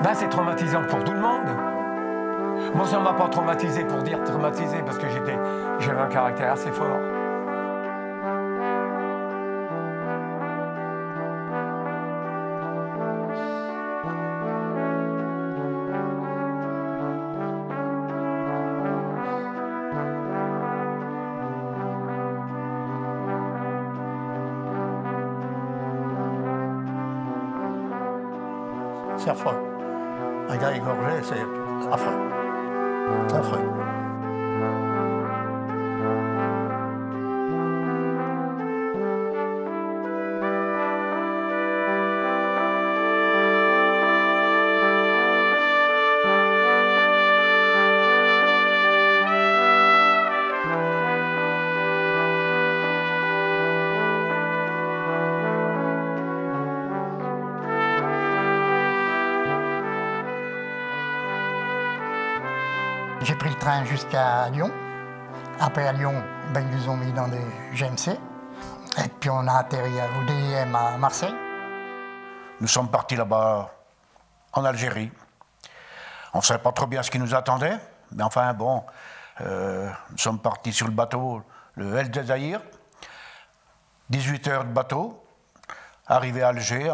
Ben, c'est traumatisant pour tout le monde. Moi, ça ne m'a pas traumatisé pour dire traumatisé, parce que j'avais un caractère assez fort. C'est affreux. Un gars égorgé, c'est affreux. C'est affreux. J'ai pris le train jusqu'à Lyon. Après à Lyon, ben, ils nous ont mis dans des GMC. Et puis on a atterri au DIM à Marseille. Nous sommes partis là-bas en Algérie. On ne savait pas trop bien ce qui nous attendait, mais enfin bon, nous sommes partis sur le bateau, le El Jazair. 18 heures de bateau. Arrivé à Alger,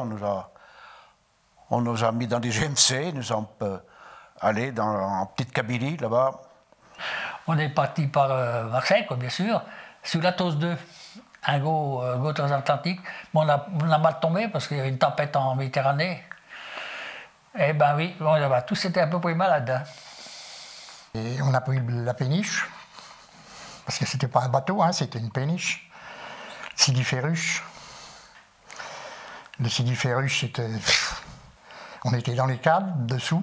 on nous a mis dans des GMC, nous sommes allés en petite Kabylie là-bas. On est parti par Marseille, quoi, bien sûr, sous la TOS 2, un gros transatlantique. Bon, on a mal tombé parce qu'il y avait une tempête en Méditerranée. Eh ben oui, bon, tous étaient à peu près malades. Hein. Et on a pris la péniche, parce que c'était pas un bateau, hein, c'était une péniche. Sidi Ferruche. Le Sidi Ferruche, c'était... On était dans les câbles, dessous,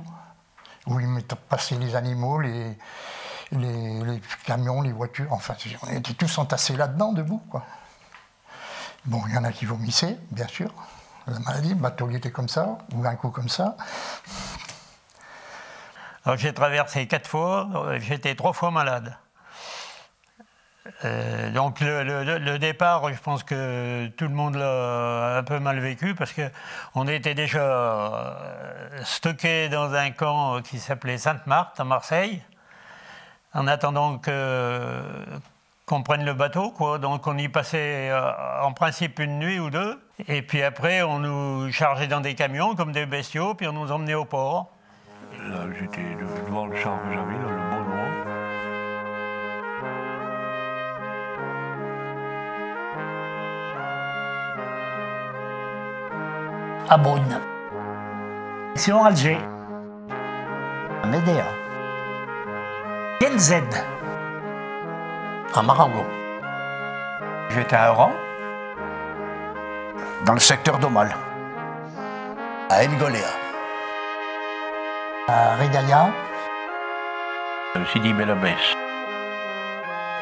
où ils passaient les animaux, les camions, les voitures, enfin, on était tous entassés là-dedans, debout, quoi. Bon, il y en a qui vomissaient, bien sûr. La maladie, le bateau il était comme ça, ou un coup comme ça. Alors j'ai traversé 4 fois, j'étais 3 fois malade. Donc le départ, je pense que tout le monde l'a un peu mal vécu parce qu'on était déjà stockés dans un camp qui s'appelait Sainte-Marthe à Marseille, en attendant qu'on prenne le bateau, quoi. Donc on y passait en principe une nuit ou deux, et puis après on nous chargeait dans des camions comme des bestiaux, puis on nous emmenait au port. Là j'étais devant le champ que j'avais, là, le Beaunois. À Beaune. Sion Alger. À Médéa. Z. À Maragot. J'étais à Oran. Dans le secteur d'Omal. À El Goléa. À Regalia. Sidi Belabès.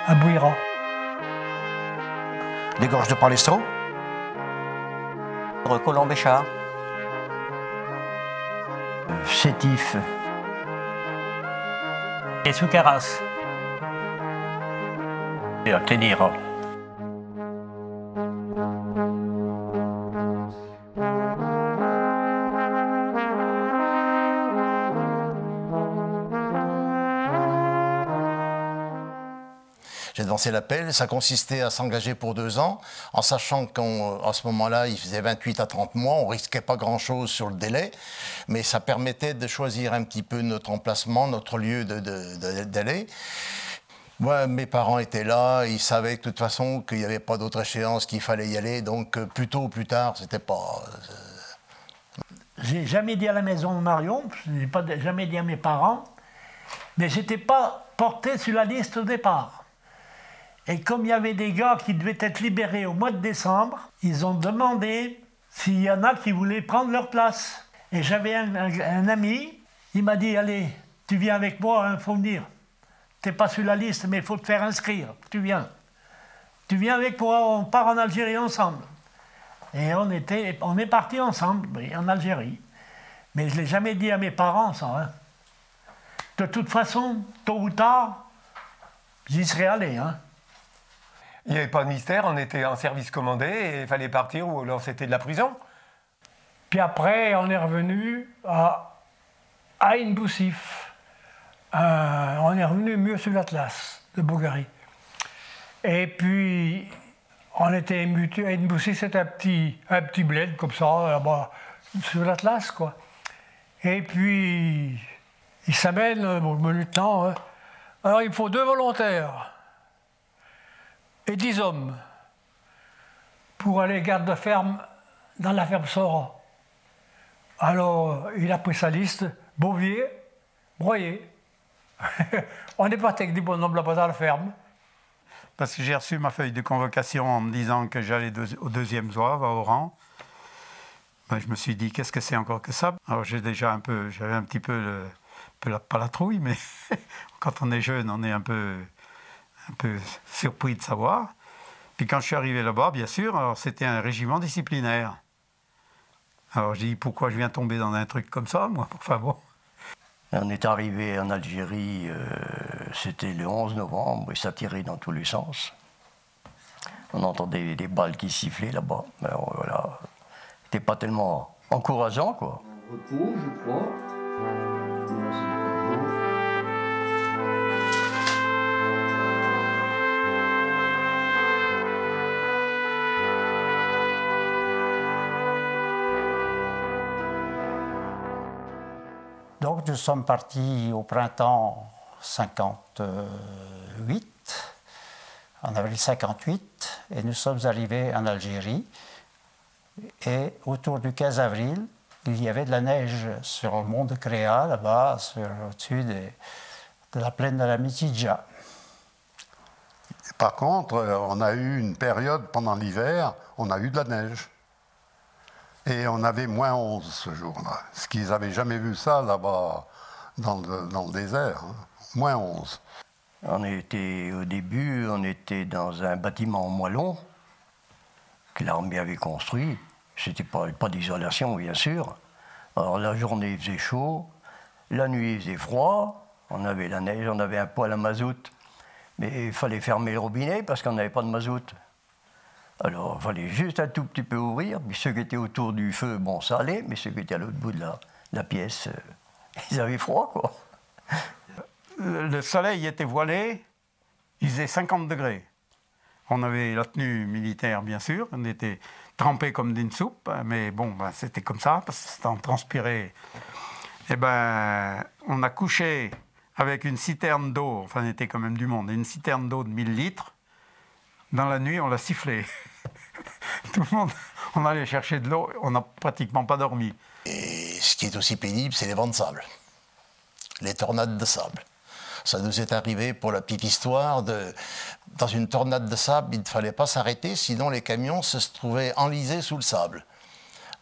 À Bouira. Les gorges de Palestro. Colombéchard. Sétif. Et Soucaras. Et à Ténira. J'ai devancé l'appel, ça consistait à s'engager pour 2 ans, en sachant qu'à ce moment-là, il faisait 28 à 30 mois, on risquait pas grand-chose sur le délai, mais ça permettait de choisir un petit peu notre emplacement, notre lieu d'aller. Moi, mes parents étaient là, ils savaient de toute façon qu'il n'y avait pas d'autre échéance, qu'il fallait y aller, donc plus tôt ou plus tard, c'était pas... J'ai jamais dit à la maison de Marion, je n'ai jamais dit à mes parents, mais j'étais pas porté sur la liste au départ. Et comme il y avait des gars qui devaient être libérés au mois de décembre, ils ont demandé s'il y en a qui voulaient prendre leur place. Et j'avais un ami, il m'a dit, allez, tu viens avec moi, il faut venir. Tu n'es pas sur la liste, mais il faut te faire inscrire, tu viens. Tu viens avec moi, on part en Algérie ensemble. Et on est partis ensemble, oui, en Algérie. Mais je ne l'ai jamais dit à mes parents, ça. Hein. De toute façon, tôt ou tard, j'y serais allé. Hein. Il n'y avait pas de mystère, on était en service commandé et il fallait partir ou alors c'était de la prison. Puis après, on est revenu à à Ain Boussif. On est revenu mieux sur l'Atlas de Bougari. Et puis, on était muté. Ain Boussif, c'était un petit bled comme ça, là-bas, sur l'Atlas, quoi. Et puis, il s'amène, le lieutenant. Alors, il me faut 2 volontaires et 10 hommes pour aller garde de ferme dans la ferme Sora. Alors, il a pris sa liste, Beauvier, Broyer. On est parti avec des bonhommes là-bas dans la ferme. Parce que j'ai reçu ma feuille de convocation en me disant que j'allais au 2e zouave à Oran. Ben, je me suis dit, qu'est-ce que c'est encore que ça? Alors j'avais un petit peu pas la trouille, mais quand on est jeune, on est un peu surpris de savoir. Puis quand je suis arrivé là-bas, bien sûr, alors c'était un régiment disciplinaire. Alors j'ai dit, pourquoi je viens tomber dans un truc comme ça, moi? Enfin bon. On est arrivé en Algérie, c'était le 11 novembre, et ça tirait dans tous les sens. On entendait des balles qui sifflaient là-bas. Alors voilà, c'était pas tellement encourageant, quoi. Repos, je crois. Donc nous sommes partis au printemps 58, en avril 58, et nous sommes arrivés en Algérie. Et autour du 15 avril, il y avait de la neige sur le mont de Créa, là-bas, au-dessus de la plaine de la Mitidja. Par contre, on a eu une période pendant l'hiver, on a eu de la neige. Et on avait moins 11 ce jour-là. Ce qu'ils n'avaient jamais vu ça là-bas dans le désert. Hein. Moins 11. Au début, on était dans un bâtiment en moellon que l'armée avait construit. C'était pas d'isolation, bien sûr. Alors la journée, il faisait chaud. La nuit, il faisait froid. On avait la neige, on avait un poêle à mazout. Mais il fallait fermer le robinet parce qu'on n'avait pas de mazout. Alors, il fallait juste un tout petit peu ouvrir, puis ceux qui étaient autour du feu, bon, ça allait, mais ceux qui étaient à l'autre bout de la pièce, ils avaient froid, quoi. Le soleil était voilé, il faisait 50 degrés. On avait la tenue militaire, bien sûr, on était trempés comme d'une soupe, mais bon, ben, c'était comme ça, parce qu'on transpirait. Et ben, on a couché avec une citerne d'eau, enfin, on était quand même du monde, une citerne d'eau de 1000 litres. Dans la nuit, on l'a sifflé. Tout le monde, on allait chercher de l'eau, on n'a pratiquement pas dormi. Et ce qui est aussi pénible, c'est les vents de sable, les tornades de sable. Ça nous est arrivé, pour la petite histoire, dans une tornade de sable, il ne fallait pas s'arrêter, sinon les camions se trouvaient enlisés sous le sable.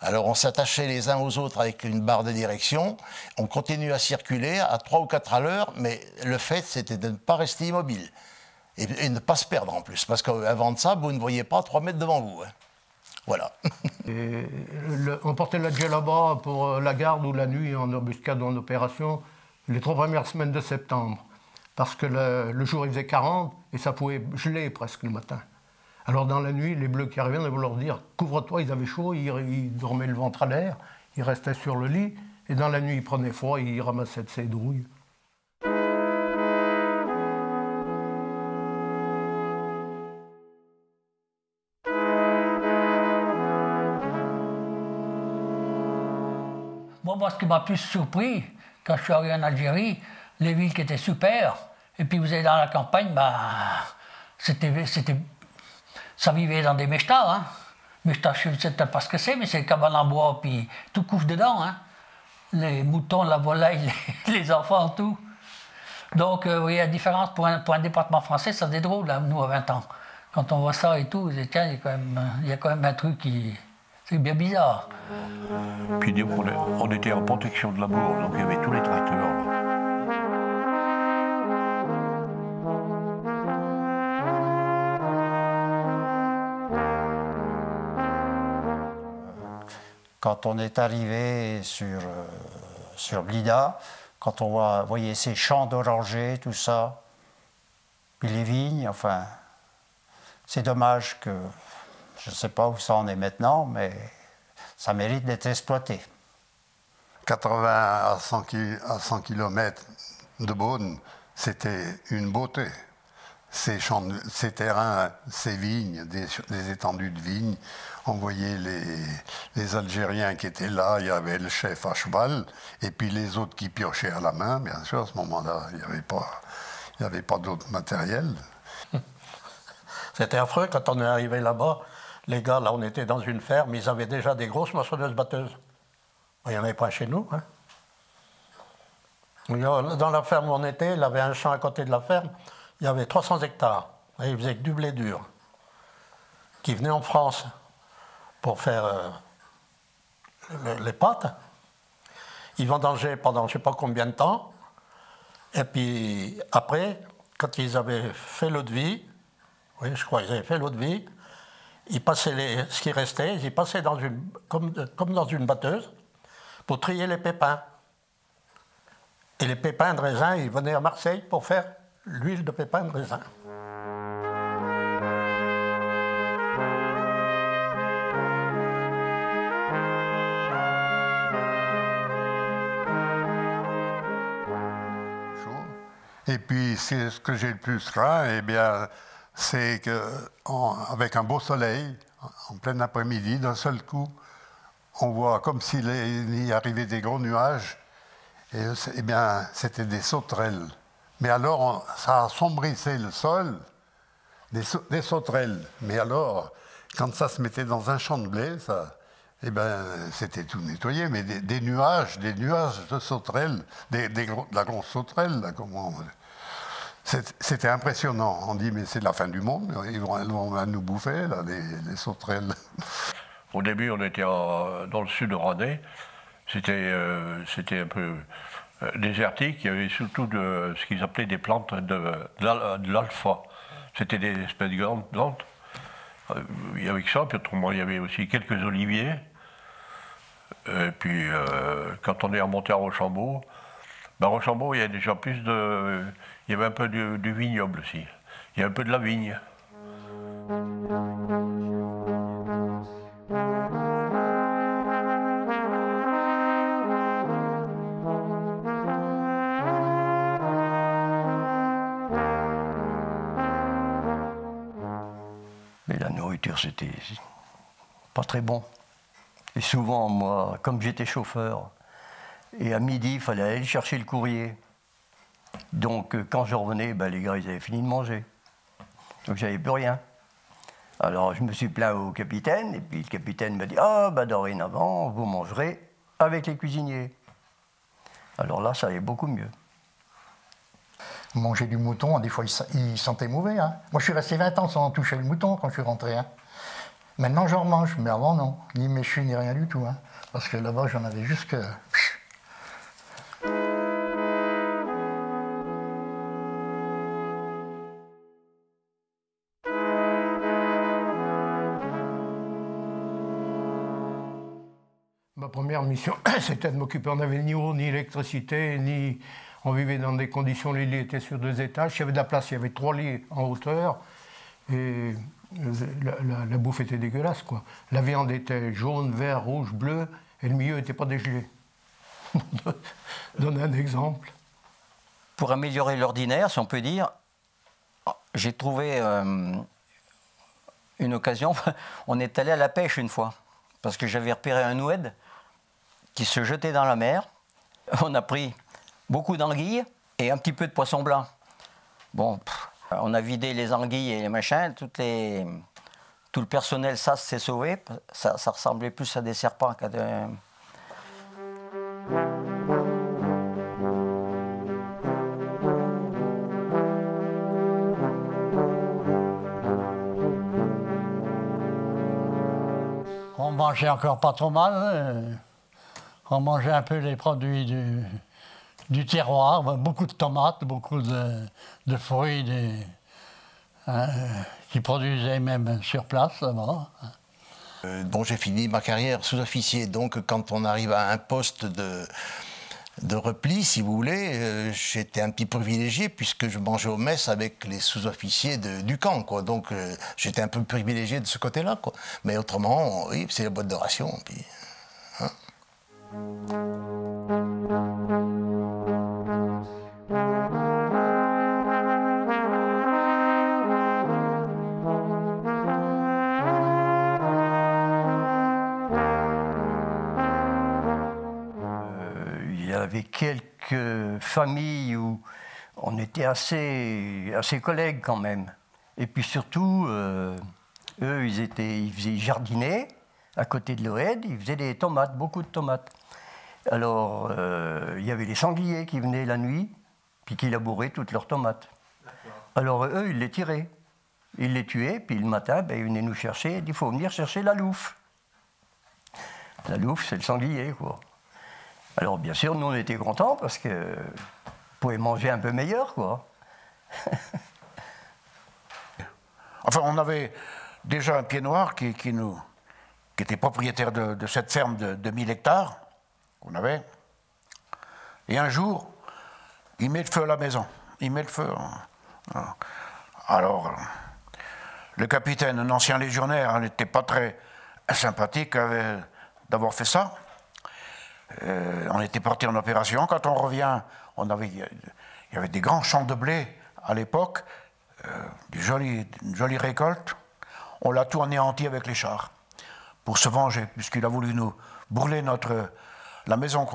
Alors on s'attachait les uns aux autres avec une barre de direction, on continuait à circuler à 3 ou 4 à l'heure, mais le fait, c'était de ne pas rester immobile. Et ne pas se perdre en plus, parce qu'un vent de sable, vous ne voyez pas 3 mètres devant vous. Hein. Voilà. On portait la djellaba pour la garde ou la nuit en embuscade ou en opération les 3 premières semaines de septembre. Parce que le jour il faisait 40 et ça pouvait geler presque le matin. Alors dans la nuit, les bleus qui arrivaient, on devait leur dire couvre-toi, ils avaient chaud, ils dormaient le ventre à l'air, ils restaient sur le lit, et dans la nuit ils prenaient froid, ils ramassaient de ces douilles. Moi, ce qui m'a plus surpris, quand je suis arrivé en Algérie, les villes qui étaient super, et puis vous allez dans la campagne, bah, ça vivait dans des mechtas. Hein. Mechtas, je ne sais pas ce que c'est, mais c'est des cabanes en bois, puis tout couche dedans. Hein. Les moutons, la volaille, les enfants, tout. Donc, vous voyez la différence, pour un département français, ça c'est drôle, là, nous, à 20 ans. Quand on voit ça et tout, vous dites, tiens, il y a quand même un truc qui... C'est bien bizarre. Puis on était en protection de la bourre, donc il y avait tous les tracteurs. Là. Quand on est arrivé sur Blida, quand on voyait ces champs d'orangers, tout ça, puis les vignes, enfin, c'est dommage que... Je ne sais pas où ça en est maintenant, mais ça mérite d'être exploité. 80 à 100 km de Beaune, c'était une beauté. Ces terrains, ces vignes, des étendues de vignes, on voyait les Algériens qui étaient là, il y avait le chef à cheval, et puis les autres qui piochaient à la main, bien sûr, à ce moment-là, il n'y avait pas d'autre matériel. C'était affreux quand on est arrivé là-bas. Les gars, là, on était dans une ferme, ils avaient déjà des grosses moissonneuses-batteuses. Il n'y en avait pas chez nous. Hein. Dans la ferme où on était, il avait un champ à côté de la ferme, il y avait 300 hectares. Et ils faisaient que du blé dur, qui venait en France pour faire les pâtes. Ils vendangeaient pendant je ne sais pas combien de temps. Et puis après, quand ils avaient fait l'eau de vie, oui, je crois qu'ils avaient fait l'eau de vie, ils passaient ce qui restait, ils y passaient comme dans une batteuse pour trier les pépins. Et les pépins de raisin, ils venaient à Marseille pour faire l'huile de pépins de raisin. Et puis, ce que j'ai le plus craint, eh bien, c'est qu'avec un beau soleil, en plein après-midi, d'un seul coup, on voit comme s'il y arrivait des gros nuages, et eh bien, c'était des sauterelles. Mais alors, ça assombrissait le sol, des sauterelles. Mais alors, quand ça se mettait dans un champ de blé, eh ben, c'était tout nettoyé, mais des nuages de sauterelles, de la grosse sauterelle, là, c'était impressionnant. On dit, mais c'est la fin du monde, ils vont nous bouffer, là, les sauterelles. Au début, on était dans le sud de Rennais. C'était un peu désertique. Il y avait surtout ce qu'ils appelaient des plantes de l'alpha. C'était des espèces de grandes plantes. Il y avait que ça, puis autrement, il y avait aussi quelques oliviers. Et puis, quand on est remonté à Rochambeau, Rochambeau, il y a déjà plus de... Il y avait un peu du vignoble aussi. Il y a un peu de la vigne. Mais la nourriture, c'était pas très bon. Et souvent, moi, comme j'étais chauffeur, et à midi, il fallait aller chercher le courrier. Donc, quand je revenais, les gars, ils avaient fini de manger. Donc, j'avais plus rien. Alors, je me suis plaint au capitaine, et puis le capitaine m'a dit « Ah, dorénavant, vous mangerez avec les cuisiniers. » Alors là, ça allait beaucoup mieux. Manger du mouton, des fois, il sentait mauvais. Hein. Moi, je suis resté 20 ans sans toucher le mouton quand je suis rentré. Hein. Maintenant, j'en mange, mais avant, non. Ni méchu, ni rien du tout. Hein. Parce que là-bas, j'en avais juste que... Ma première mission, c'était de m'occuper. On n'avait ni eau, ni électricité, ni... On vivait dans des conditions, les lits étaient sur 2 étages. Il y avait de la place, il y avait 3 lits en hauteur. Et la bouffe était dégueulasse, quoi. La viande était jaune, vert, rouge, bleu, et le milieu n'était pas dégelé. Donne un exemple. Pour améliorer l'ordinaire, si on peut dire, j'ai trouvé une occasion. On est allé à la pêche une fois, parce que j'avais repéré un oued qui se jetait dans la mer. On a pris beaucoup d'anguilles et un petit peu de poisson blanc. Bon, on a vidé les anguilles et les machins, tout le personnel s'est sauvé. Ça ressemblait plus à des serpents qu'à des... On mangeait encore pas trop mal. On mangeait un peu les produits du terroir, beaucoup de tomates, beaucoup de fruits qui produisaient même sur place là-bas. Bon, j'ai fini ma carrière sous-officier, donc quand on arrive à un poste de repli, si vous voulez, j'étais un petit privilégié puisque je mangeais aux messes avec les sous-officiers du camp, quoi. Donc j'étais un peu privilégié de ce côté-là, quoi. Mais autrement, oui, c'est la boîte de ration. Puis, hein. y avait quelques familles où on était assez collègues quand même. Et puis surtout, eux, ils jardinaient à côté de l'Oed, ils faisaient des tomates, beaucoup de tomates. Alors, il y avait les sangliers qui venaient la nuit, puis qui labouraient toutes leurs tomates. Alors, eux, ils les tiraient. Ils les tuaient, puis le matin, ben, ils venaient nous chercher, il faut venir chercher la louffe. La louffe, c'est le sanglier, quoi. Alors, bien sûr, nous, on était contents, parce que pouvait manger un peu meilleur, quoi. Enfin, on avait déjà un pied noir qui était propriétaire de cette ferme de 1000 hectares qu'on avait. Et un jour, il met le feu à la maison. Il met le feu. Alors, le capitaine, un ancien légionnaire, n'était pas très sympathique d'avoir fait ça. On était parti en opération. Quand on revient, il y avait des grands champs de blé à l'époque, une jolie récolte. On l'a tout anéanti avec les chars pour se venger, puisqu'il a voulu nous brûler la maison,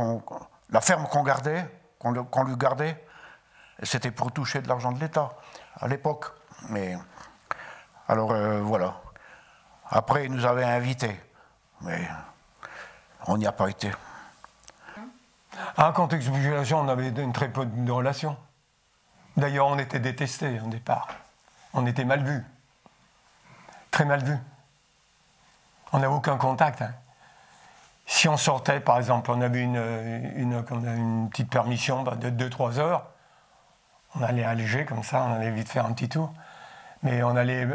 la ferme qu'on gardait, qu'on lui gardait. C'était pour toucher de l'argent de l'État à l'époque. Mais alors voilà. Après, il nous avait invités, mais on n'y a pas été. En contexte de population, on avait très peu de relations. D'ailleurs, on était détestés au départ. On était mal vus. Très mal vus. On n'avait aucun contact. Hein. Si on sortait, par exemple, on avait une petite permission de 2-3 heures, on allait alléger comme ça, on allait vite faire un petit tour. Mais on allait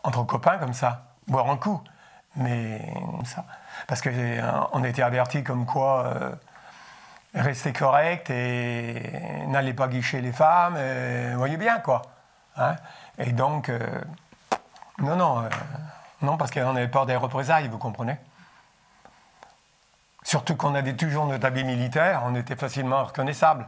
entre copains comme ça, boire un coup. Mais comme ça. Parce qu'on était avertis comme quoi... restez correct et n'allez pas guicher les femmes, vous voyez bien quoi. Hein, et donc, non, parce qu'on avait peur des représailles, vous comprenez. Surtout qu'on avait toujours notre habit militaire, on était facilement reconnaissable.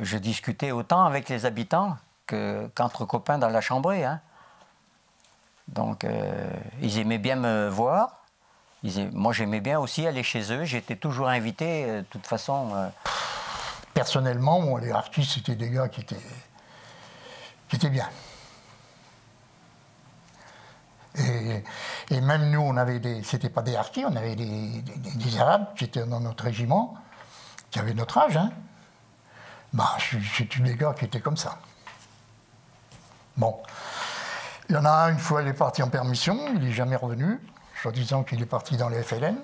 Je discutais autant avec les habitants qu'entre copains dans la chambrée. Hein. Donc, ils aimaient bien me voir. Moi, j'aimais bien aussi aller chez eux. J'étais toujours invité, de toute façon. Personnellement, moi, les artistes, c'était des gars qui étaient bien. Et même nous, on avait c'était pas des harkis, on avait des Arabes qui étaient dans notre régiment, qui avaient notre âge, hein. Bah, c'est tous des gars qui étaient comme ça. Bon. Il y en a un, une fois, il est parti en permission, il n'est jamais revenu, soi-disant qu'il est parti dans les FLN.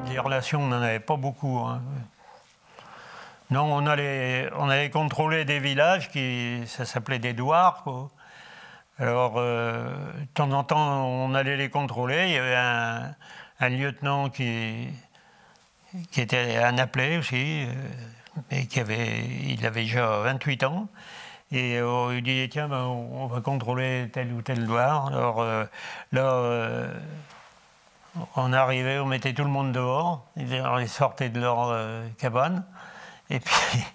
Les relations, on n'en avait pas beaucoup. Hein. Non, on allait contrôler des villages, ça s'appelait des douars, quoi. Alors, de temps en temps, on allait les contrôler. Il y avait un lieutenant qui était un appelé aussi, mais il avait déjà 28 ans. Et on lui dit, tiens, ben, on va contrôler tel ou tel douar. Alors là, on arrivait, on mettait tout le monde dehors. Ils sortaient de leur cabane. Et puis,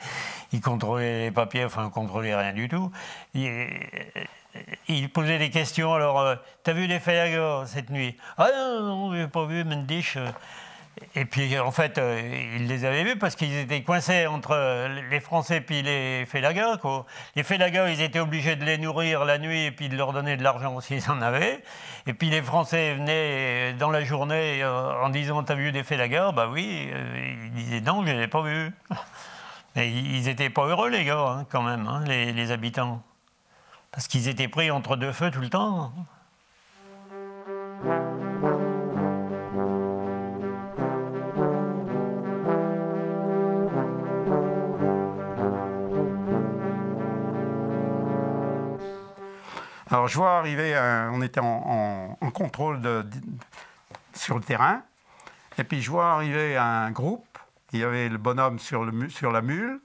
il contrôlait les papiers, enfin, il ne contrôlait rien du tout. Il posait des questions, alors, t'as vu les Félagas cette nuit? Ah non, je n'ai pas vu, Mendish. Et puis, en fait, il les avait vus parce qu'ils étaient coincés entre les Français et les Félagas, quoi. Les Félagas, ils étaient obligés de les nourrir la nuit et puis de leur donner de l'argent s'ils en avaient. Et puis les Français venaient dans la journée en disant, t'as vu des Félagas? Bah oui. Ils disaient, non, je ne les ai pas vus. Et ils n'étaient pas heureux, les gars, hein, quand même, hein, les habitants. Parce qu'ils étaient pris entre deux feux tout le temps. Alors je vois arriver, on était en contrôle sur le terrain, et puis je vois arriver un groupe. Il y avait le bonhomme sur la mule,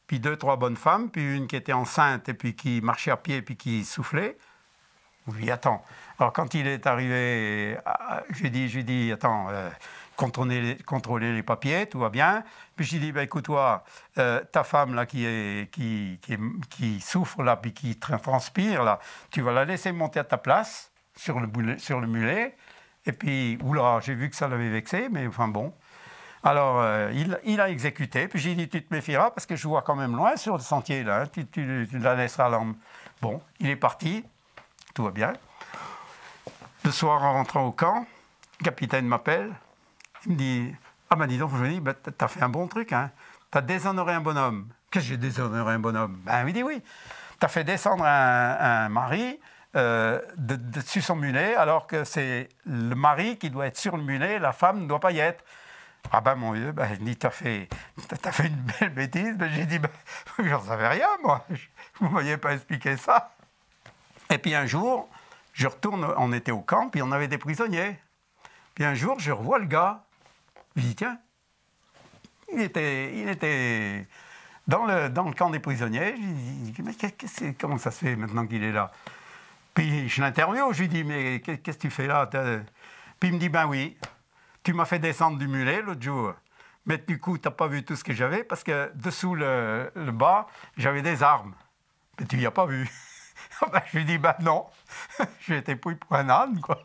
puis 2, 3 bonnes femmes, puis une qui était enceinte et puis qui marchait à pied et puis qui soufflait. Oui, attends. Alors quand il est arrivé, j'ai dit, attends, contrôler les papiers, tout va bien. Puis j'ai dit, ben, écoute-toi, ta femme là qui souffre là, puis qui transpire là, tu vas la laisser monter à ta place sur le mulet. Et puis, oula, j'ai vu que ça l'avait vexé, mais enfin bon. Alors, il a exécuté. Puis j'ai dit, tu te méfieras parce que je vois quand même loin sur le sentier là. Hein, tu la laisseras là. Bon, il est parti. Tout va bien. Le soir, en rentrant au camp, le capitaine m'appelle. Il me dit, ah ben dis donc, je me dis, ben, t'as fait un bon truc, hein. T'as déshonoré un bonhomme. Qu'est-ce que j'ai déshonoré un bonhomme? Ben il dit oui. T'as fait descendre un mari dessus son mulet, alors que c'est le mari qui doit être sur le mulet, la femme ne doit pas y être. Ah ben mon vieux, ben, il dit, t'as fait une belle bêtise. Ben, j'ai dit, ben, j'en savais rien, moi. Vous ne m'aviez pas expliqué ça. Et puis un jour, je retourne, on était au camp, puis on avait des prisonniers. Puis un jour, je revois le gars. Je dis, tiens, il était dans le camp des prisonniers. Je dis, mais comment ça se fait maintenant qu'il est là? Puis je l'interviewe, je lui dis, mais qu'est-ce que tu fais là? Puis il me dit, ben oui, tu m'as fait descendre du mulet l'autre jour. Mais du coup, tu n'as pas vu tout ce que j'avais, parce que dessous le bas, j'avais des armes. Mais tu n'y as pas vu. Ben, je lui dis, ben non, j'ai été pris pour un âne, quoi.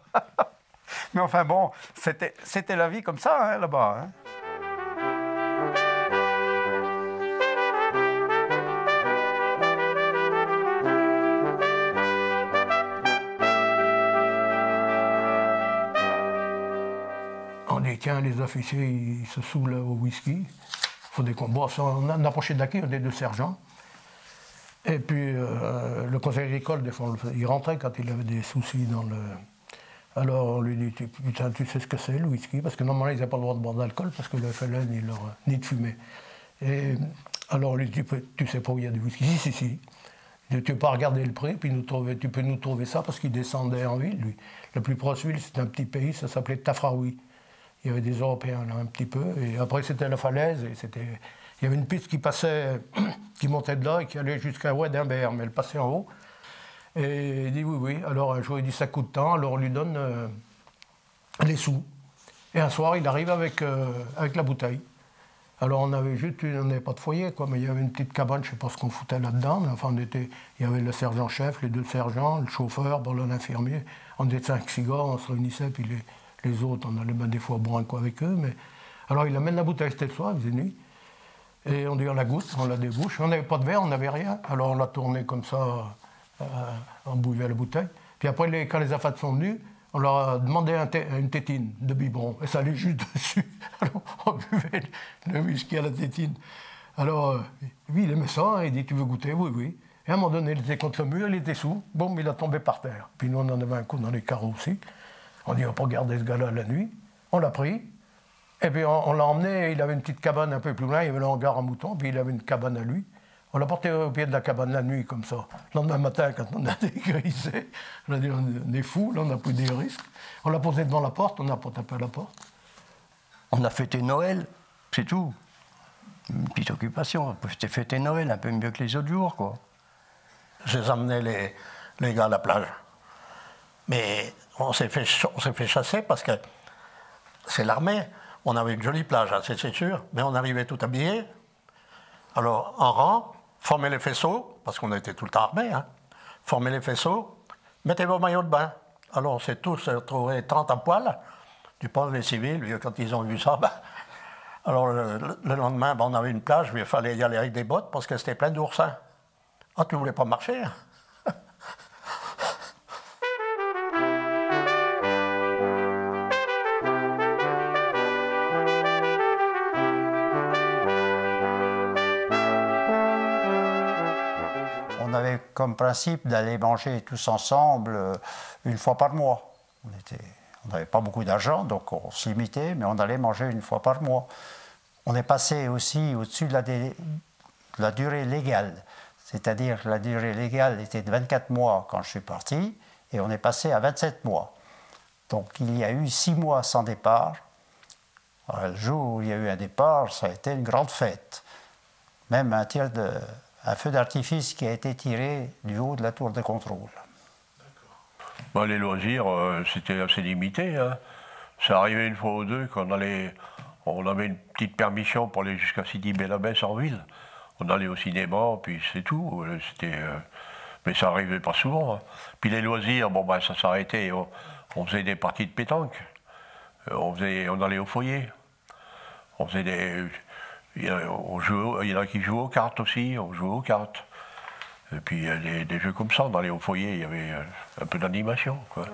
Mais enfin bon, c'était la vie comme ça, hein, là-bas. Hein. On dit, tiens, les officiers, ils se saoulent au whisky. Il faut des combats. On approchait de la quai, on était 2 sergents. Et puis, le conseil agricole, des fois, il rentrait quand il avait des soucis dans le... Alors, on lui dit, putain, tu sais ce que c'est, le whisky? Parce que normalement, ils n'avaient pas le droit de boire d'alcool, parce que le FLN, ni de fumer. Et alors, on lui dit, tu sais pas où il y a du whisky? Si. Tu ne peux pas regarder le prix, puis tu peux nous trouver ça, parce qu'il descendait en ville, lui. La plus proche ville, c'était un petit pays, ça s'appelait Tafraoui. Il y avait des Européens, là, un petit peu. Et après, c'était la falaise, et il y avait une piste qui passait, qui montait de là et qui allait jusqu'à Ouedimber, mais elle passait en haut. Et il dit oui. Alors un jour, il dit ça coûte tant, alors on lui donne les sous. Et un soir, il arrive avec la bouteille. Alors on n'avait pas de foyer, quoi, mais il y avait une petite cabane, je ne sais pas ce qu'on foutait là-dedans, mais enfin, il y avait le sergent-chef, les 2 sergents, le chauffeur, l'infirmier. On était 5-6 gars, on se réunissait, puis les autres, on allait des fois boire un coup avec eux. Mais... Alors il amène la bouteille, c'était le soir, il faisait nuit. Et on dit, on la goûte, on la débouche. On n'avait pas de verre, on n'avait rien. Alors on l'a tourné comme ça, on buvait la bouteille. Puis après, quand les affaires sont venus, on leur a demandé une tétine de biberon. Et ça allait juste dessus. Alors on buvait le whisky à la tétine. Alors lui, il aimait ça, hein, il dit, tu veux goûter? Oui. Et à un moment donné, il était contre le mur, il était sous. Boum, il a tombé par terre. Puis nous, on en avait un coup dans les carreaux aussi. On dit, on va pas garder ce gars-là la nuit. On l'a pris. Et puis on l'a emmené, il avait une petite cabane un peu plus loin, il y avait le hangar à moutons, puis il avait une cabane à lui. On l'a porté au pied de la cabane la nuit, comme ça. Le lendemain matin, quand on a dégrisé, on a dit, on est fous, là, on a pris des risques. On l'a posé devant la porte, on n'a pas tapé à la porte. On a fêté Noël, c'est tout. Une petite occupation, on peut fêter Noël un peu mieux que les autres jours, quoi. J'ai amené les gars à la plage. Mais on s'est fait chasser parce que c'est l'armée. On avait une jolie plage, hein, c'est sûr, mais on arrivait tout habillés. Alors, en rang, formez les faisceaux, parce qu'on était tout le temps armés, hein. Formez les faisceaux, mettez vos maillots de bain. Alors, on s'est tous retrouvés 30 à poil. Tu penses, les civils, quand ils ont vu ça, alors le lendemain, on avait une plage, il fallait y aller avec des bottes parce que c'était plein d'oursins. Ah, tu voulais pas marcher, hein? On avait comme principe d'aller manger tous ensemble une fois par mois. On n'avait pas beaucoup d'argent, donc on se limitait, mais on allait manger une fois par mois. On est passé aussi au-dessus de la durée légale. C'est-à-dire que la durée légale était de 24 mois quand je suis parti, et on est passé à 27 mois. Donc il y a eu 6 mois sans départ. Alors, le jour où il y a eu un départ, ça a été une grande fête. même un feu d'artifice qui a été tiré du haut de la tour de contrôle. Bon, les loisirs, c'était assez limité. Hein. Ça arrivait une fois ou deux qu'on allait... On avait une petite permission pour aller jusqu'à Sidi-Bel-Abbès en ville. On allait au cinéma, puis c'est tout. Mais ça n'arrivait pas souvent. Hein. Puis les loisirs, bon, ben, ça s'arrêtait. On faisait des parties de pétanque. On allait au foyer. On faisait des... Il y en a qui jouaient aux cartes aussi, on jouait aux cartes. Et puis des jeux comme ça, on allait au foyer, il y avait un peu d'animation, quoi.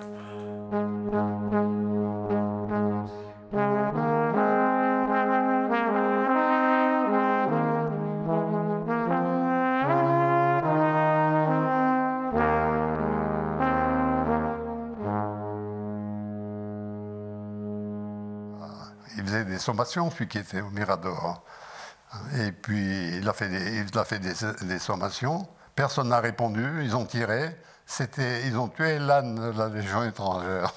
Il faisait des sommations, celui qui était au Mirador. Et puis, il a fait des sommations. Personne n'a répondu, ils ont tiré. Ils ont tué l'âne de la Légion étrangère.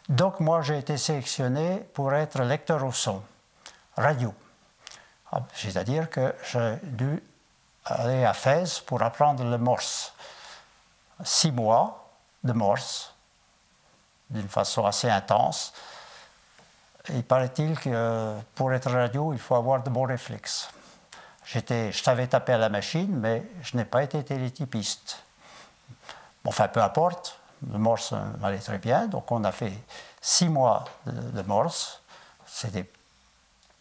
Donc, moi, j'ai été sélectionné pour être lecteur au son, radio. C'est-à-dire que j'ai dû aller à Fès pour apprendre le morse. 6 mois de morse, d'une façon assez intense. Il paraît-il que pour être radio, il faut avoir de bons réflexes. Je savais taper à la machine, mais je n'ai pas été télétypiste. Enfin, peu importe, le morse m'allait très bien, donc on a fait 6 mois de morse. C'est des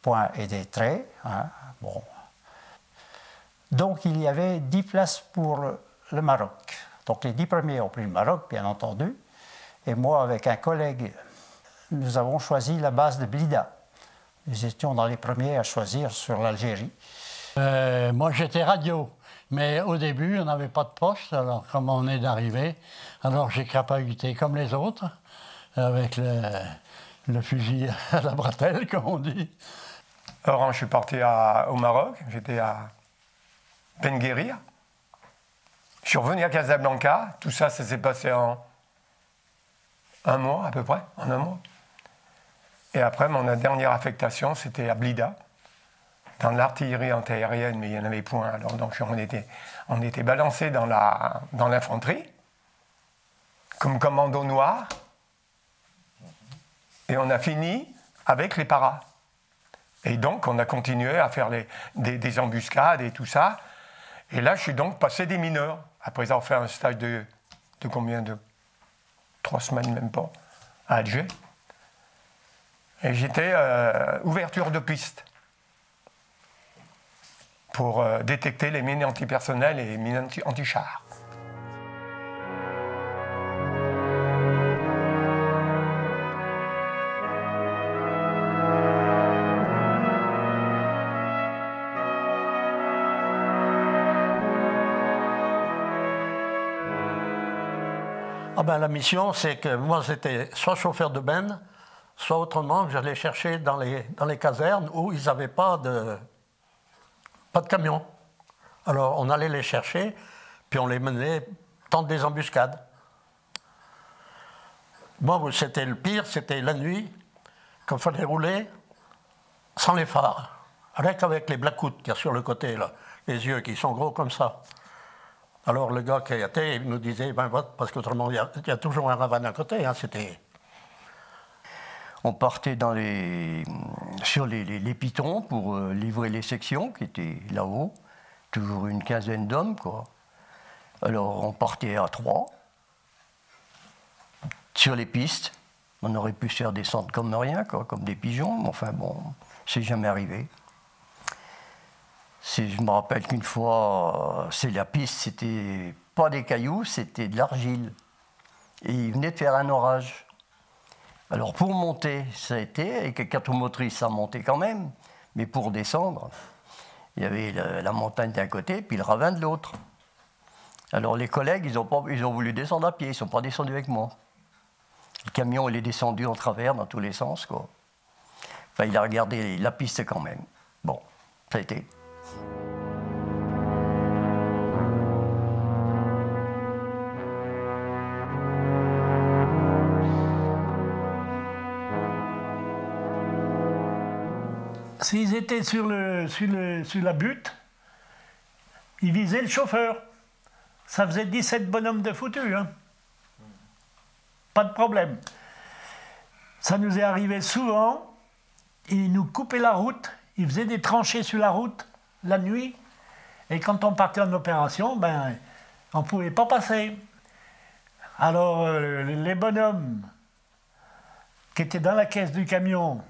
points et des traits. Hein. Bon. Donc il y avait 10 places pour le Maroc. Donc les 10 premiers ont pris le Maroc, bien entendu. Et moi, avec un collègue, nous avons choisi la base de Blida. Nous étions dans les premiers à choisir sur l'Algérie. Moi, j'étais radio, mais au début, on n'avait pas de poste, alors comme on est d'arrivée, alors j'ai crapahuté comme les autres, avec le fusil à la bretelle, comme on dit. Alors, je suis parti au Maroc, j'étais à Penguerir. Je suis revenu à Casablanca, tout ça, ça s'est passé en 1 mois à peu près, en 1 mois. Et après, mon dernière affectation, c'était à Blida, dans l'artillerie antiaérienne, mais il n'y en avait point. Alors, donc, on était balancés dans l'infanterie, comme commando noir, et on a fini avec les paras. Et donc, on a continué à faire des embuscades et tout ça. Et là, je suis donc passé des mineurs, après avoir fait un stage de combien de 3 semaines, même pas, à Alger. Et j'étais ouverture de piste pour détecter les mines antipersonnelles et les mines anti-chars. Ah ben, la mission, c'est que moi, j'étais soit chauffeur de benne, soit autrement, que j'allais chercher dans les casernes où ils n'avaient pas de camion. Alors, on allait les chercher, puis on les menait tendre des embuscades. Moi, c'était le pire, c'était la nuit, quand il fallait rouler sans les phares, avec les blackout qu'il y a sur le côté, là, les yeux qui sont gros comme ça. Alors le gars qui était, il nous disait, ben vote, parce qu'autrement, il y a toujours un ravin à côté. Hein, c'était... On partait sur les pitons pour livrer les sections qui étaient là-haut, toujours une quinzaine d'hommes, quoi. Alors on partait à 3. Sur les pistes, on aurait pu se faire descendre comme rien, quoi, comme des pigeons, mais enfin bon, c'est jamais arrivé. Je me rappelle qu'une fois, la piste, c'était pas des cailloux, c'était de l'argile. Et il venait de faire un orage. Alors pour monter, ça a été, avec les 4 motrices, ça montait quand même. Mais pour descendre, il y avait la montagne d'un côté, puis le ravin de l'autre. Alors les collègues, ils ont voulu descendre à pied, ils ne sont pas descendus avec moi. Le camion, il est descendu en travers dans tous les sens, quoi. Enfin, il a regardé la piste quand même. Bon, ça a été. S'ils étaient sur la butte, ils visaient le chauffeur. Ça faisait 17 bonhommes de foutus, hein. Pas de problème. Ça nous est arrivé souvent, ils nous coupaient la route, ils faisaient des tranchées sur la route la nuit, et quand on partait en opération, ben, on ne pouvait pas passer. Alors, les bonhommes qui étaient dans la caisse du camion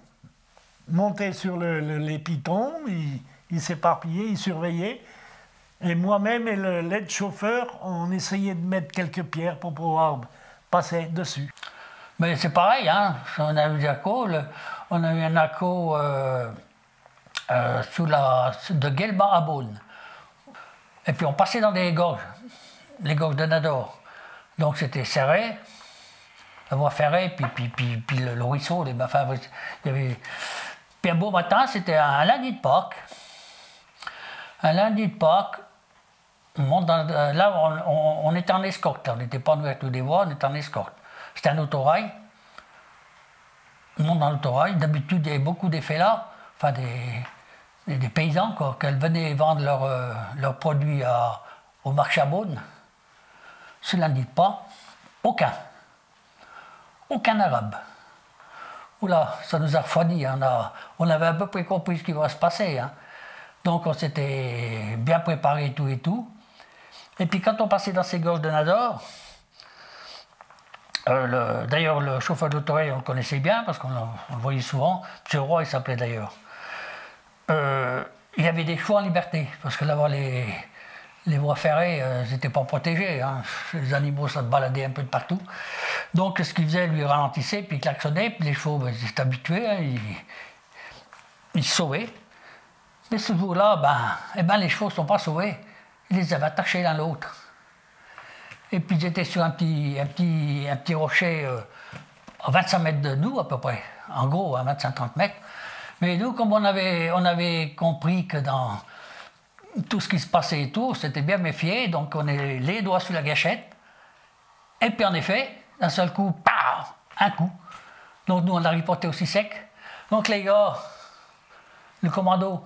montaient sur les pitons, ils s'éparpillaient, ils surveillaient, et moi-même et l'aide-chauffeur, on essayait de mettre quelques pierres pour pouvoir passer dessus. Mais c'est pareil, hein. On a eu des accos, on a eu un acco de Guelba à Beaune. Et puis on passait dans les gorges de Nador. Donc c'était serré, la voie ferrée, puis le ruisseau, enfin, il y avait... Puis un beau matin, c'était un lundi de Pâques. Un lundi de Pâques, là on était en escorte, on n'était pas en ouverture des voies, on était en escorte. C'était un autorail. On monte dans l'autorail. D'habitude, il y avait beaucoup d'effets là, enfin des paysans, quoi, qu'elles venaient vendre leurs produits au marché à Beaune. Ce lundi de Pâques, aucun arabe. Oula, ça nous a refroidi, hein. On avait à peu près compris ce qui va se passer, hein. Donc on s'était bien préparé tout et tout. Et puis quand on passait dans ces gorges de Nador, d'ailleurs le chauffeur d'autorail on le connaissait bien parce qu'on le voyait souvent, M. Roy il s'appelait d'ailleurs. Il y avait des chevaux en liberté, parce que là-bas les voies ferrées n'étaient pas protégées, hein. Les animaux ça se baladait un peu de partout. Donc ce qu'il faisait, lui ralentissait, puis il klaxonnait, puis les chevaux ben, ils étaient habitués, hein, ils se sauvaient. Mais ce jour-là, les chevaux ne sont pas sauvés. Ils les avaient attachés l'un l'autre. Et puis ils étaient sur un petit rocher à 25 mètres de nous à peu près. En gros, à 25-30 mètres. Mais nous, comme on avait compris que dans tout ce qui se passait et tout, c'était bien méfié, donc on est les doigts sur la gâchette. Et puis en effet, d'un seul coup, paf, un coup. Donc nous, on a ripoté aussi sec. Donc les gars, le commando,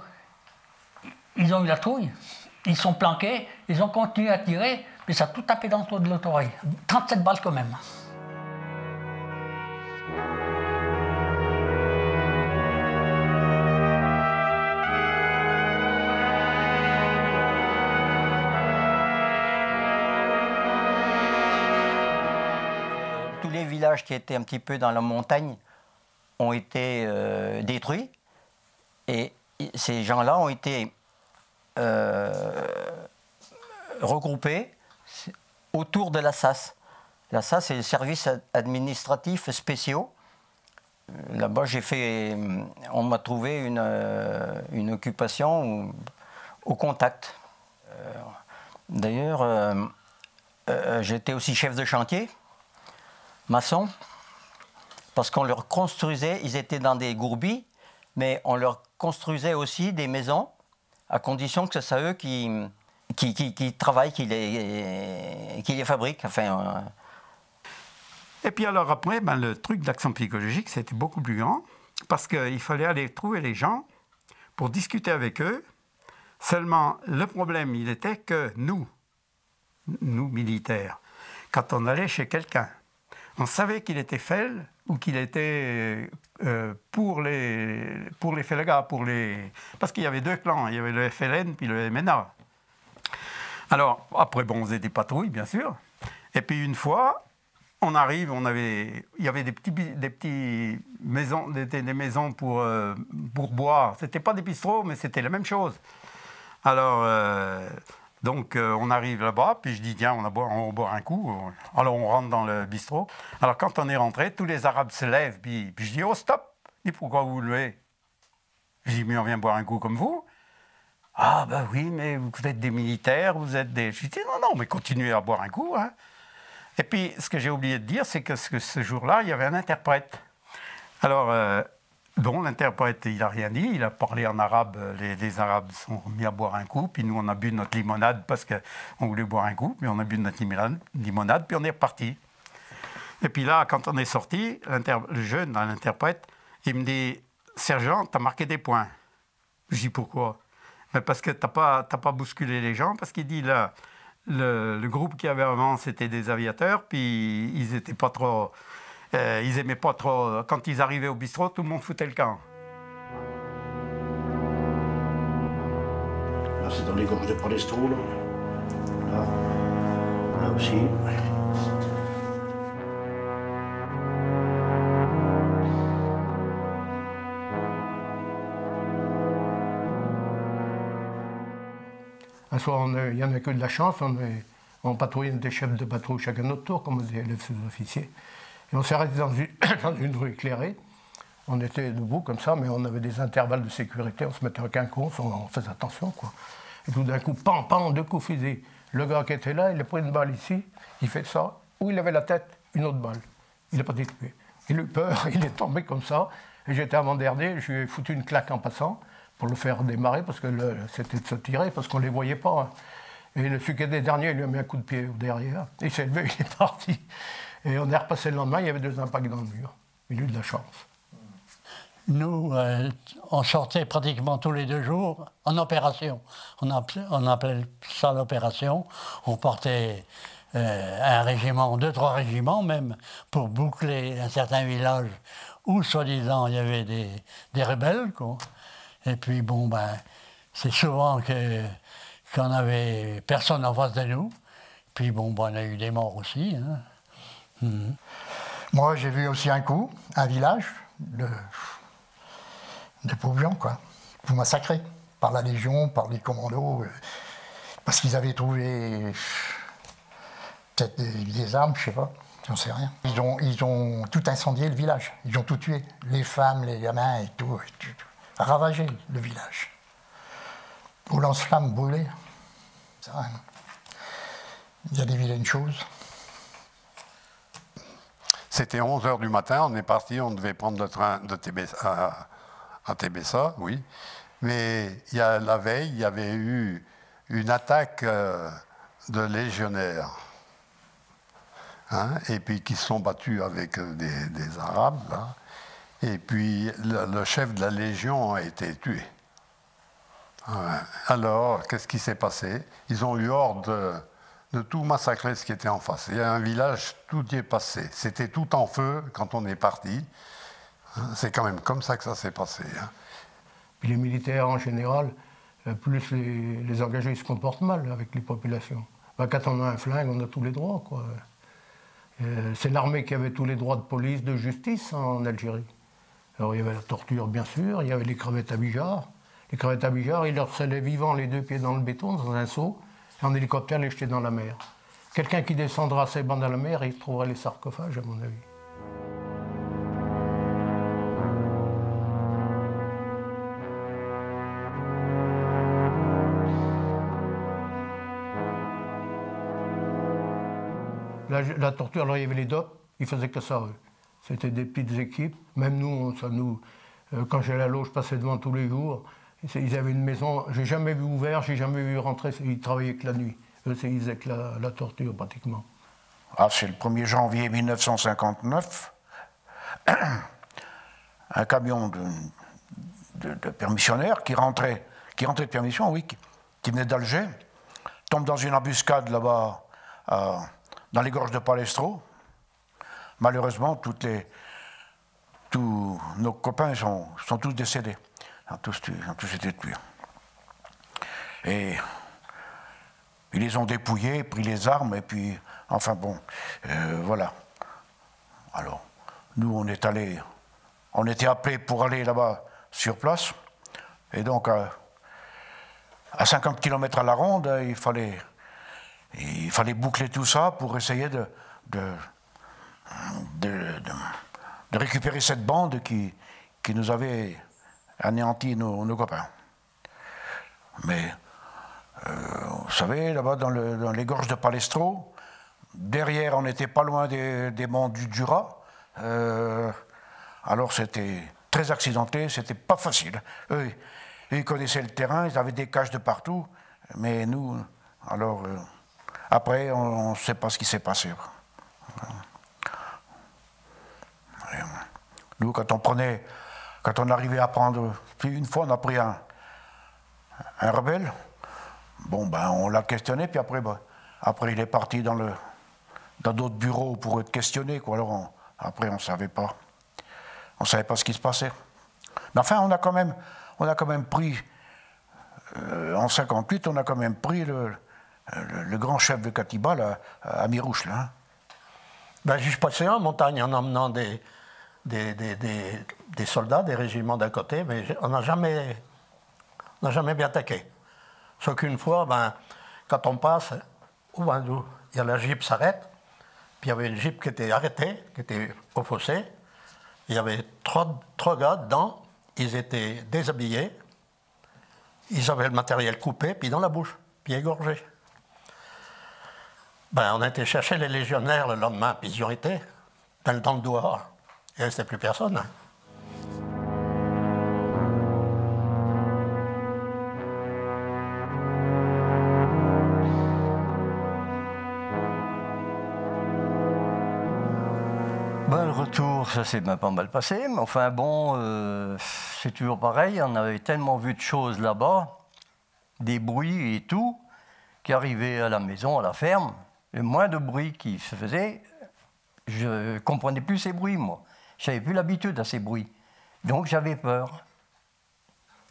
ils ont eu la trouille, ils sont planqués, ils ont continué à tirer, mais ça a tout tapé dans le toit de l'autorail. 37 balles quand même. Tous les villages qui étaient un petit peu dans la montagne ont été détruits, et ces gens-là ont été regroupés autour de la SAS. La SAS, c'est le service administratif spéciaux. Là-bas, on m'a trouvé une occupation au contact. D'ailleurs, j'étais aussi chef de chantier, maçon, parce qu'on leur construisait, ils étaient dans des gourbis, mais on leur construisait aussi des maisons, à condition que ce soit eux qui travaillent, qui les fabriquent. Enfin, Et puis alors après, le truc d'action psychologique, c'était beaucoup plus grand, parce qu'il fallait aller trouver les gens pour discuter avec eux. Seulement, le problème, il était que nous militaires, quand on allait chez quelqu'un, on savait qu'il était FEL ou qu'il était pour les Felga, parce qu'il y avait deux clans, il y avait le FLN puis le MNA. Alors, après, on faisait des patrouilles, bien sûr. Et puis une fois, on arrive, il y avait des petites maisons, des maisons pour boire. C'était pas des bistrots, mais c'était la même chose. Alors, on arrive là-bas, puis je dis, tiens, on va boire un coup. Alors, on rentre dans le bistrot. Alors, quand on est rentré, tous les Arabes se lèvent, puis je dis, oh, stop! Et pourquoi vous vous levez? Je dis, mais on vient boire un coup comme vous. Ah, ben oui, mais vous êtes des militaires, vous êtes des... Je dis, non, mais continuez à boire un coup, hein. Et puis, ce que j'ai oublié de dire, c'est que ce jour-là, il y avait un interprète. Alors, l'interprète, il n'a rien dit, il a parlé en arabe, les Arabes sont mis à boire un coup, puis nous, on a bu notre limonade parce qu'on voulait boire un coup, puis on a bu notre limonade, puis on est reparti. Et puis là, quand on est sorti, le jeune, l'interprète, il me dit, sergent, t'as marqué des points. Je dis pourquoi? Mais parce que t'as pas bousculé les gens, parce qu'il dit là, le groupe qu'il y avait avant, c'était des aviateurs, puis ils étaient pas trop... ils aimaient pas trop... Quand ils arrivaient au bistrot, tout le monde foutait le camp. Là, c'est dans les gorges de Palestro, là. Là aussi. Un soir, il n'y en a que de la chance, on patrouillait des chefs de patrouille chacun notre tour, comme des élèves sous-officiers. Et on s'est arrêté dans une rue éclairée. On était debout comme ça, mais on avait des intervalles de sécurité, on se mettait avec un con, on faisait attention, quoi. Et tout d'un coup, pan, pan, 2 coups fusils. Le gars qui était là, il a pris une balle ici, il fait ça, où il avait la tête, une autre balle. Il n'a pas été tué. Il a eu peur, il est tombé comme ça, et j'étais avant-dernier, je lui ai foutu une claque en passant, pour le faire démarrer, parce que c'était de se tirer, parce qu'on ne les voyait pas. Hein. Et celui qui était dernier, il lui a mis un coup de pied derrière. Il s'est levé, il est parti. Et on est repassé le lendemain, il y avait 2 impacts dans le mur. Il a eu de la chance. Nous, on sortait pratiquement tous les 2 jours en opération. On appelait ça l'opération. On portait un régiment, 2-3 régiments même, pour boucler un certain village où, soi-disant, il y avait des rebelles, quoi. Et puis, bon, ben, c'est souvent qu'on avait personne en face de nous. Puis, bon, ben, on a eu des morts aussi. Hein. Moi, j'ai vu aussi un coup, un village de pauvres gens, quoi, tout massacrés par la Légion, par les commandos, parce qu'ils avaient trouvé peut-être des armes, je sais pas, j'en sais rien. Ils ont tout incendié le village, ils ont tout tué, les femmes, les gamins et tout. Ravagé le village. Au lance-flammes brûlé. Il y a des vilaines choses. C'était 11h du matin, on est parti, on devait prendre le train de Tébessa, à Tébessa, oui. Mais la veille, il y avait eu une attaque de légionnaires. Hein, et puis qui se sont battus avec des Arabes, là. Et puis, le chef de la Légion a été tué. Alors, qu'est-ce qui s'est passé? Ils ont eu ordre de tout massacrer ce qui était en face. Il y a un village, tout y est passé. C'était tout en feu quand on est parti. C'est quand même comme ça que ça s'est passé. Hein. Puis les militaires, en général, plus les engagés se comportent mal avec les populations. Ben, quand on a un flingue, on a tous les droits, quoi. C'est l'armée qui avait tous les droits de police, de justice en Algérie. Alors il y avait la torture, bien sûr, il y avait les crevettes à Bijar. Les crevettes à Bijar, ils leur scellaient vivants les 2 pieds dans le béton, dans un seau, et en hélicoptère, les jetaient dans la mer. Quelqu'un qui descendra ses bancs dans la mer, il trouverait les sarcophages, à mon avis. La torture, alors il y avait les DOP, ils faisaient que ça, eux. C'était des petites équipes. Même nous, quand j'allais à l'eau, je passais devant tous les jours. Ils avaient une maison, j'ai jamais vu ouvert, j'ai jamais vu rentrer, ils travaillaient que la nuit. Eux, ils faisaient que la torture, pratiquement. Ah, c'est le 1er janvier 1959. Un camion de permissionnaires qui rentrait de permission, oui, qui venait d'Alger, tombe dans une embuscade là-bas, dans les gorges de Palestro. Malheureusement, tous nos copains sont tous décédés. Ils ont tous été tués. Et ils les ont dépouillés, pris les armes, et puis, enfin bon, voilà. Alors, nous, on était appelés pour aller là-bas sur place, et donc, à 50 km à la ronde, il fallait boucler tout ça pour essayer de récupérer cette bande qui nous avait anéanti nos copains. Mais, vous savez, là-bas, dans les gorges de Palestro, derrière, on n'était pas loin des monts du Jura. Alors, c'était très accidenté, c'était pas facile. Eux, ils connaissaient le terrain, ils avaient des caches de partout. Mais nous, alors, après, on ne sait pas ce qui s'est passé. Nous, quand on arrivait à prendre, puis une fois on a pris un rebelle. Bon, ben, on l'a questionné, puis après, après il est parti dans d'autres bureaux pour être questionné, quoi. Alors, après, on ne savait pas. On ne savait pas ce qui se passait. Mais enfin, on a quand même pris, en 58, on a quand même pris le grand chef de Katiba, là, à Mirouche, là. Hein. Ben, je suis passé en montagne en emmenant des soldats, des régiments d'un côté, mais on n'a jamais bien attaqué. Sauf qu'une fois, ben, quand on passe, il y a la Jeep s'arrête, puis il y avait une Jeep qui était arrêtée, qui était au fossé. Il y avait trois gars dedans, ils étaient déshabillés, ils avaient le matériel coupé, puis dans la bouche, puis égorgé. Ben, on a été chercher les légionnaires le lendemain, puis ils y ont été, dans le dehors. Il ne restait plus personne. Hein. Ben, le retour, ça s'est pas mal passé, mais enfin bon, c'est toujours pareil, on avait tellement vu de choses là-bas, des bruits et tout, qu'arrivé à la maison, à la ferme, le moins de bruit qui se faisait, je ne comprenais plus ces bruits, moi. Je n'avais plus l'habitude à ces bruits. Donc j'avais peur.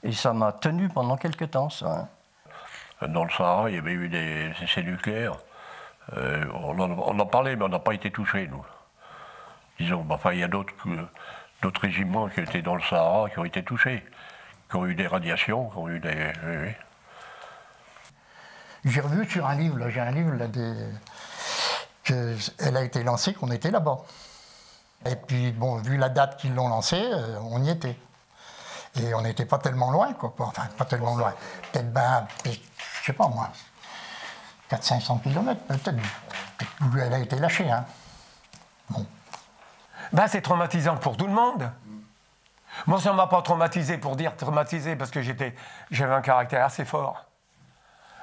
Et ça m'a tenu pendant quelques temps, ça. Hein. Dans le Sahara, il y avait eu des essais nucléaires. On en parlait, mais on n'a pas été touchés, nous. Disons, enfin, il y a d'autres régiments qui étaient dans le Sahara, qui ont été touchés, qui ont eu des radiations, qui ont eu des... Oui. J'ai revu sur un livre, j'ai un livre là, elle a été lancée, qu'on était là-bas. Et puis, bon, vu la date qu'ils l'ont lancée, on y était. Et on n'était pas tellement loin, quoi. Enfin, pas tellement loin. Peut-être, je sais pas moi, 400-500 km, peut-être. Où elle a été lâchée, hein. Bon. Ben, c'est traumatisant pour tout le monde. Moi, ça ne m'a pas traumatisé pour dire traumatisé, parce que j'avais un caractère assez fort,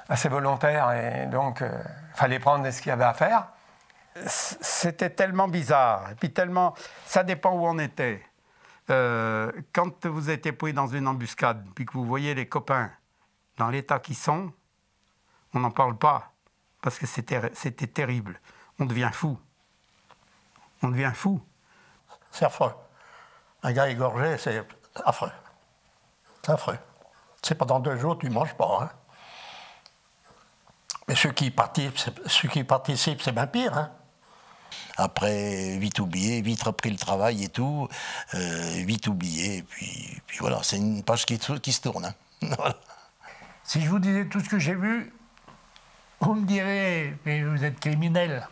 assez volontaire, et donc il fallait prendre ce qu'il y avait à faire. C'était tellement bizarre, et puis tellement... Ça dépend où on était. Quand vous étiez pris dans une embuscade, puis que vous voyez les copains dans l'état qu'ils sont, on n'en parle pas, parce que c'était terrible. On devient fou. On devient fou. C'est affreux. Un gars égorgé, c'est affreux. C'est affreux. C'est pendant 2 jours, tu ne manges pas. Hein. Mais ceux qui participent, c'est bien pire. Hein. Après, vite oublié, vite repris le travail et tout, vite oublié, et puis voilà, c'est une page qui se tourne. Hein. Voilà. Si je vous disais tout ce que j'ai vu, vous me direz, mais vous êtes criminel.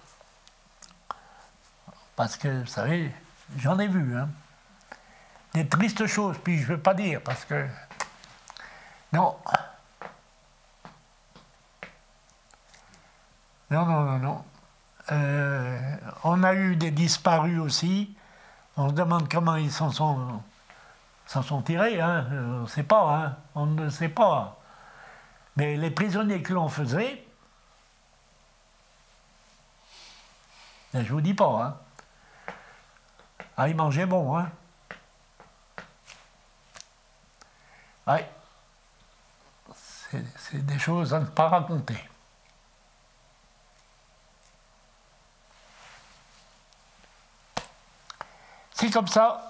Parce que, vous savez, j'en ai vu, hein. Des tristes choses, puis je ne veux pas dire, parce que... Non. Non. On a eu des disparus aussi. On se demande comment ils s'en sont tirés, hein. On ne sait pas, hein. On ne sait pas. Mais les prisonniers que l'on faisait, je ne vous dis pas, hein. Ah, ils mangeaient bon, hein. Ouais. C'est des choses à ne pas raconter. C'est comme ça.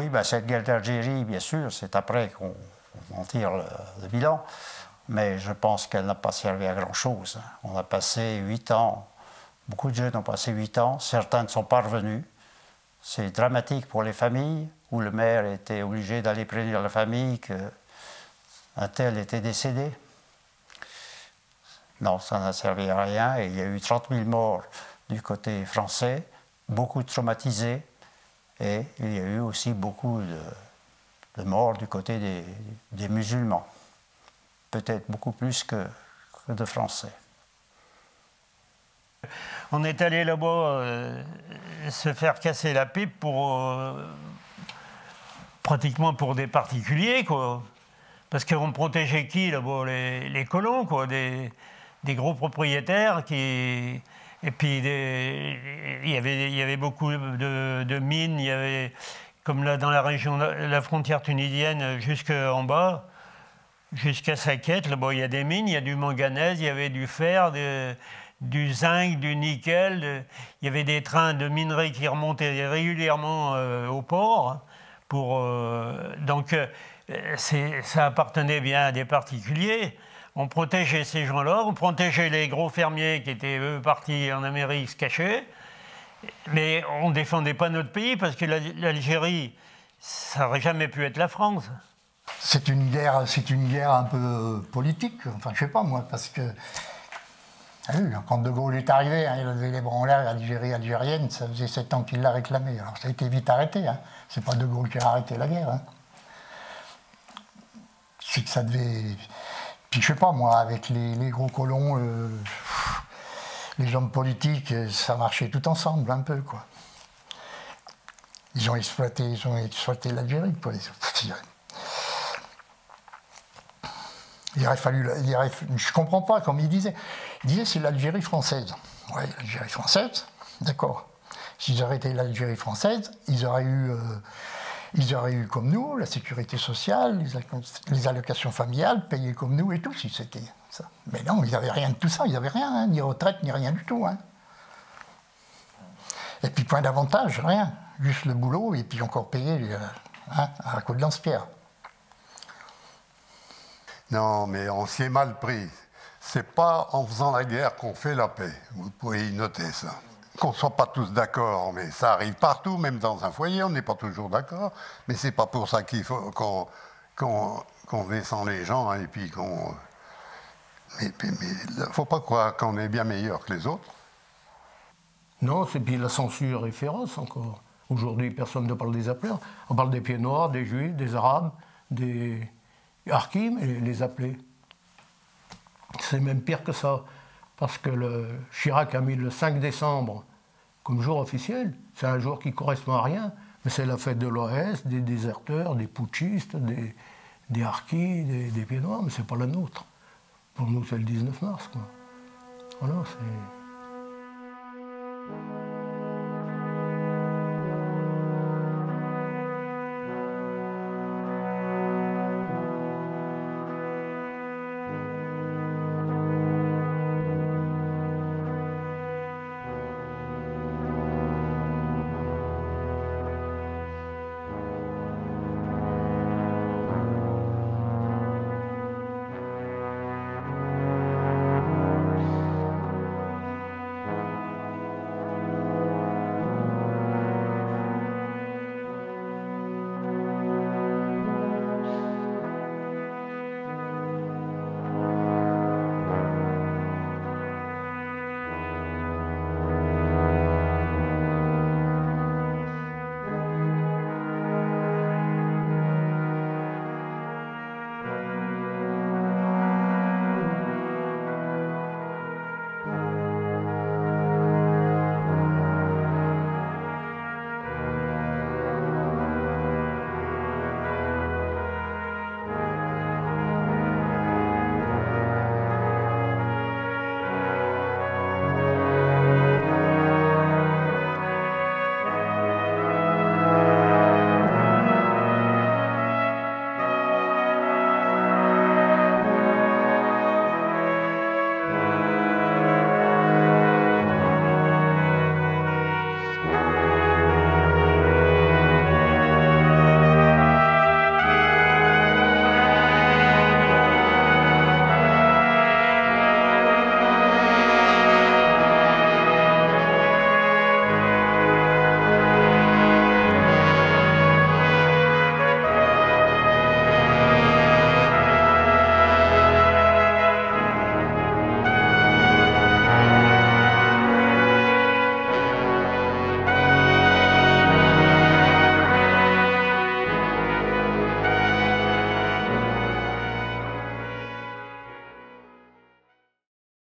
Oui, ben, cette guerre d'Algérie, bien sûr, c'est après qu'on tire le bilan, mais je pense qu'elle n'a pas servi à grand-chose. On a passé 8 ans, beaucoup de jeunes ont passé 8 ans, certains ne sont pas revenus. C'est dramatique pour les familles, où le maire était obligé d'aller prévenir la famille qu'un tel était décédé. Non, ça n'a servi à rien, et il y a eu 30 000 morts du côté français, beaucoup de traumatisés, et il y a eu aussi beaucoup de morts du côté des musulmans. Peut-être beaucoup plus que de Français. On est allé là-bas se faire casser la pipe pratiquement pour des particuliers, quoi. Parce qu'on protégeait qui là-bas? Les colons, quoi, des gros propriétaires qui... Et puis, il y avait beaucoup de mines, il y avait, comme là dans la région, la frontière tunisienne, jusqu'en bas, jusqu'à Saquette, là-bas, il y a des mines, il y a du manganèse, il y avait du fer, du zinc, du nickel, il y avait des trains de minerais qui remontaient régulièrement au port. Donc, ça appartenait bien à des particuliers. On protégeait ces gens-là, on protégeait les gros fermiers qui étaient, eux, partis en Amérique se cacher. Mais on ne défendait pas notre pays parce que l'Algérie, ça n'aurait jamais pu être la France. C'est une guerre un peu politique, enfin je sais pas moi, parce que quand De Gaulle est arrivé, il a levé les bras en l'air, l'Algérie algérienne, ça faisait 7 ans qu'il l'a réclamé. Alors ça a été vite arrêté, c'est pas De Gaulle qui a arrêté la guerre. C'est que ça devait... Puis je sais pas moi, avec les gros colons, les hommes politiques, ça marchait tout ensemble un peu, quoi. Ils ont exploité l'Algérie, quoi. Il aurait fallu... je comprends pas, comme il disait c'est l'Algérie française. Oui, l'Algérie française, d'accord. S'ils auraient été l'Algérie française, ils auraient eu comme nous la sécurité sociale, les allocations familiales, payées comme nous et tout, si c'était ça. Mais non, ils n'avaient rien de tout ça, ils n'avaient rien, ni retraite, ni rien du tout. Et puis point d'avantage, rien. Juste le boulot, et puis encore payé à la côte de Lance-Pierre. Non, mais on s'y est mal pris. C'est pas en faisant la guerre qu'on fait la paix. Vous pouvez y noter ça. Qu'on ne soit pas tous d'accord, mais ça arrive partout, même dans un foyer, on n'est pas toujours d'accord. Mais c'est pas pour ça qu'il faut qu'on descend les gens, et puis qu'on... Mais il ne faut pas croire qu'on est bien meilleur que les autres. Non, c'est puis la censure est féroce encore. Aujourd'hui, personne ne parle des appelés. On parle des pieds noirs, des juifs, des arabes, des harkis, mais les appelés. C'est même pire que ça. Parce que Chirac a mis le 5 décembre comme jour officiel. C'est un jour qui ne correspond à rien. Mais c'est la fête de l'OAS, des déserteurs, des putschistes, des harkis, des pieds noirs. Mais ce n'est pas la nôtre. Pour nous, c'est le 19 mars, quoi. Voilà, c'est...